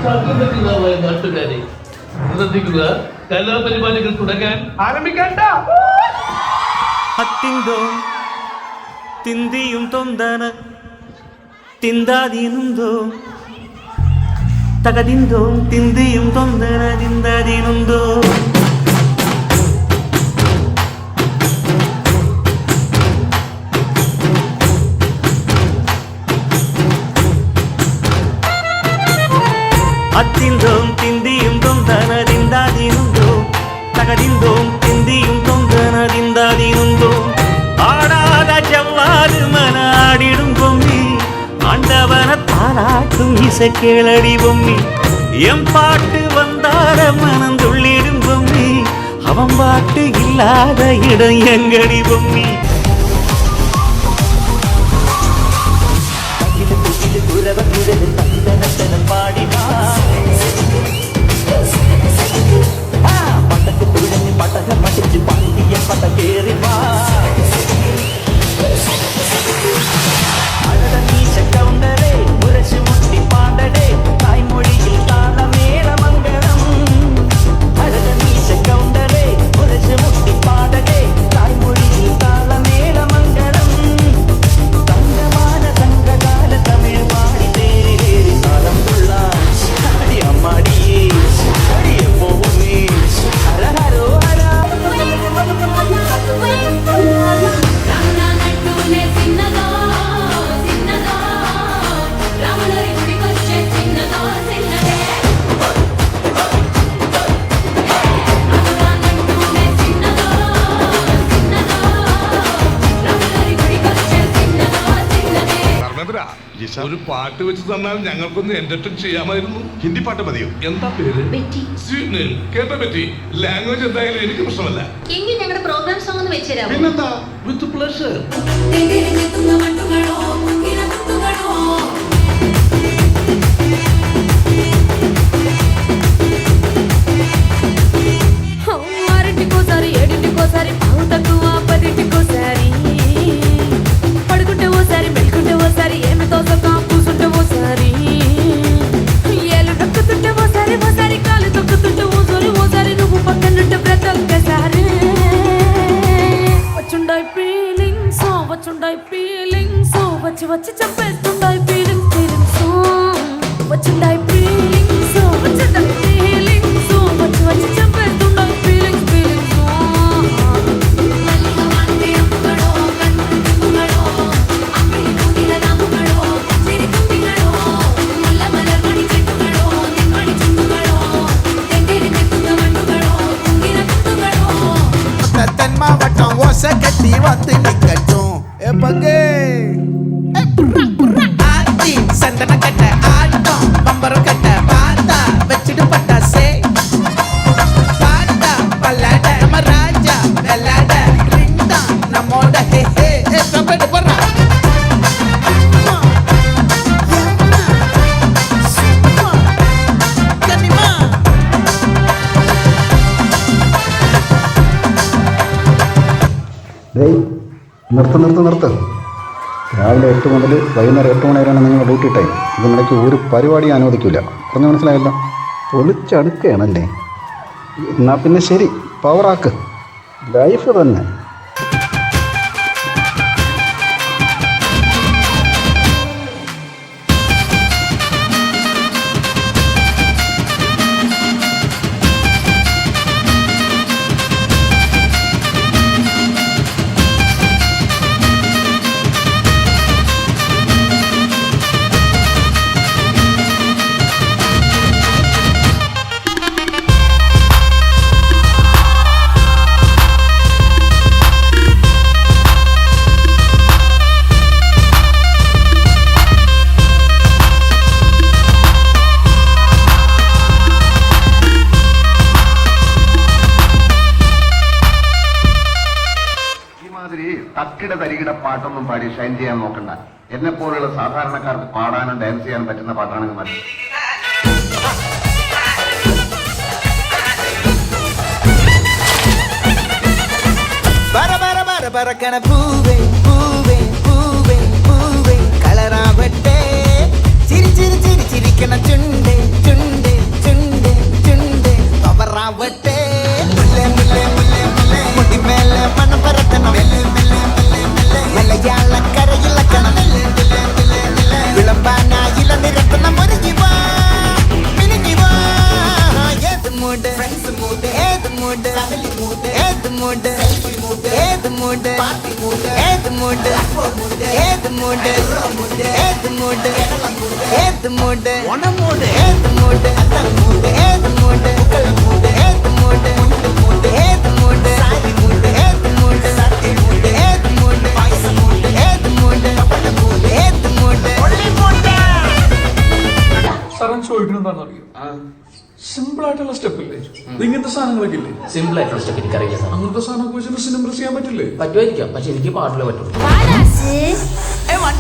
നാട്ടുകാരെ ശ്രദ്ധിക്കുക, കലാപരിപാടികൾ തുടങ്ങാൻ ആരംഭിക്കണ്ട. അത്തിന്തോ തിന്തിയും തൊന്തന തിന്താതിനുന്തോ തകതിന്തോ തിന്തിയും തൊന്തന തിന്താതിനുന്തോ അത്തിന്തോം തിന്തിയും തൊന്തനതിന്താതിനുന്തോ തകതിന്തോം തിന്തിയും തൊന്തനതിന്താതിനുന്തോ ആടാത ചവ്വാല് മനാടിടും പൊമ്മി ആണ്ടവന താരാട്ടും ഇസക്കേളടി പൊമ്മി എം പാട്ട് വந்தார மனம் துள்ளிடும் பொம்மி அவன் பாட்டு இல்லாத இடம் எங்கடி பொம்மி ഒരു പാട്ട് വെച്ച് തന്നാൽ ഞങ്ങൾക്കൊന്ന് എന്റർടൈൻ ചെയ്യാമായിരുന്നു. ഹിന്ദി പാട്ട് മതിയോ? എന്താ പേര്? കേട്ട പറ്റി. ലാംഗ്വേജ് എന്തായാലും എനിക്ക് പ്രശ്നമല്ല. എങ്കിൽ ഞങ്ങളുടെ പ്രോഗ്രാം സോങ് ഒന്ന് വെച്ചുതരാമോ? പിന്നെന്താ, വിത്ത് പ്ലഷർ. పడుకుంటే ఓసారి మెలుకుంటే ఓసారి ఏమి తోసక కూసుంటే ఓసారి ఏలు నొక్కుతుంటే ఓసారి ఓసారి కాలు తొక్కుతుంటే ఓసారి ఓసారి నువ్వు పక్కనుంటే బ్రతొక్కసారి వచ్చుండాయి ఫీలింగ్స్ వచ్చి వచ్చి చంపేస్తుండాయి ఫీలింగ్స్ వచ్చుండాయి ఫీలింగ్స్ వచ్చుండాయి ఫీలింగ్స్ వచ్చి వచ్చి చంపేస్తుండాయి ఫీలింగ్స్ மாவட்டம் ஓசை கட்டி வந்து நிக்கட்டும் ஆத்தி சந்தன கட்ட ஆட்டம் பம்பரம் கட்ட பார்த்தா வச்சுட்டு பட்டாசே பாட்டா பல்லாட நம்ம ராஜா வெள்ளாட ரிண்டா நம்மோட ஹே ஹே கபடி போறா നിർത്ത്. രാവിലെ 8 മുതൽ വൈകുന്നേരം 8 മണി വരെയാണ് നിങ്ങളുടെ ഡ്യൂട്ടി ടൈം. ഇതിനിടയ്ക്ക് ഒരു പരിപാടി അനുവദിക്കില്ല. പറഞ്ഞ് മനസ്സിലായല്ലോ? ഒളിച്ചടുക്കുകയാണല്ലേ? എന്നാൽ പിന്നെ ശരി, പവറാക്ക്. ലൈഫ് തന്നെ. തക്കിട തരികിട പാട്ടൊന്നും പാടി ഷൈൻ ചെയ്യാൻ നോക്കണ്ട. എന്നെ പോലുള്ള സാധാരണക്കാർക്ക് പാടാനും ഡാൻസ് ചെയ്യാൻ പറ്റുന്ന പാട്ടാണെങ്കിൽ മതി. പറക്കണ പൂവേ പൂവേ പൂവേ പൂവേ കളറാവട്ടെ ചിരി ചിരി ചിരി ചിരിക്കണ ചുണ്ടേ ചുണ്ട മൂഡ് ഏത് മൂഡ് ഏത് മൂഡ് ഏത് മൂഡ് ഏത് മൂഡ് ഏത് മൂഡ് ഓണം മൂഡ് ഏത് മൂഡ് ഏത് മൂഡ് ഏത് മൂഡ് ഏത് മൂഡ് സാരി മൂഡ് ഏത് മൂഡ് ഏത് മൂഡ് പൈസ മൂഡ് ഏത് മൂഡ് ഏത് മൂഡ് ഒള്ളി മൂഡ് സാറൻ ചോദിക്കുന്നത് എന്താണെന്ന് അറിയോ? സിമ്പിൾ ആയിട്ടുള്ള സ്റ്റെപ്പ് ഇല്ലേ? ഇങ്ങനത്തെ സാധനങ്ങളൊക്കെ ഇല്ലേ? സിമ്പിൾ ആയിട്ടുള്ള സ്റ്റെപ്പ് എനിക്കറിയില്ല സാർ. അങ്ങനത്തെ സാധനമൊക്കെ വെച്ചിട്ട് സിനിമ ചെയ്യാൻ പറ്റില്ലേ? പറ്റുമായിരിക്കാം, പക്ഷെ എനിക്ക് പാട്ടിലേ പറ്റുള്ളൂ. വൺ